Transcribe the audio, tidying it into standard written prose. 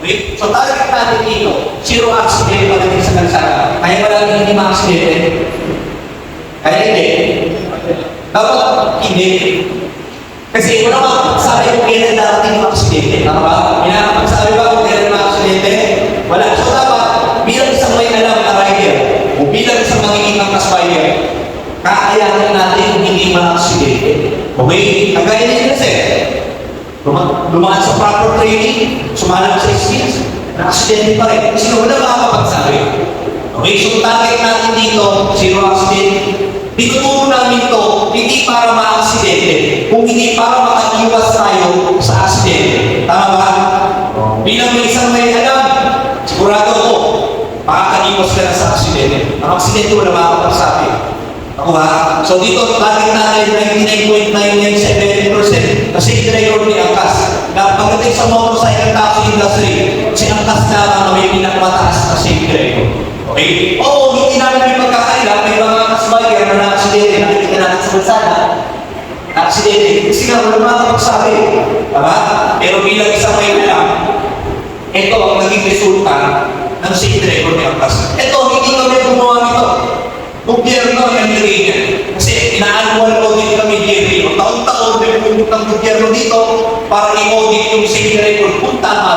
Okay? So target natin dito, zero accident pagdating sa kalsada. Kaya maraming hindi ma-accident. Kaya hindi. Dapat hindi. Kasi wala makapagsabi kung kailan darating yung aksidente. Tama ba? May nakapagsabi ba kung kailan yung aksidente? Wala. So dapat, bilang isang may alam na rider, o bilang isang magiging angkas rider, kakayanin natin kung hindi ma-aksidente. Okay? Ang gaya niya kasi, lumaan sa proper training, sumalang sa skills, na-aksidente pa rin. Kasi wala makakapagsabi. Okay? So target natin dito, zero accident. Tinuturo namin to hindi para ma-aksidente, kung hindi para makaiwas tayo sa aksidente. Tama ba? Bilang may isang may alam, sigurado ko, makakaiwas ka na sa aksidente. Ang aksidente wala makakapagsabi. Ako ba? So dito, target natin 99.997% kasi i-record ni Angkas. Na pagdating sa motorcycle taxi industry, si Angkas na may pinakamataas na safety record. Okay? Oo, hindi namin may pagkakaila, may mga kasbayan na na-aksidente, nakikita natin sa balsada. Na-aksidente, kasi nga wala makakapagsabi. Tama? Pero bilang isang may alam, ito ang naging resulta ng safety record ni Angkas. Ito, hindi kami gumawa nito. Gobyerno ang nilagay niya. Kasi ina-annual audit kami yearly. Taon-taon may pumunta ng gobyerno dito para i-audit yung safety record kung tama.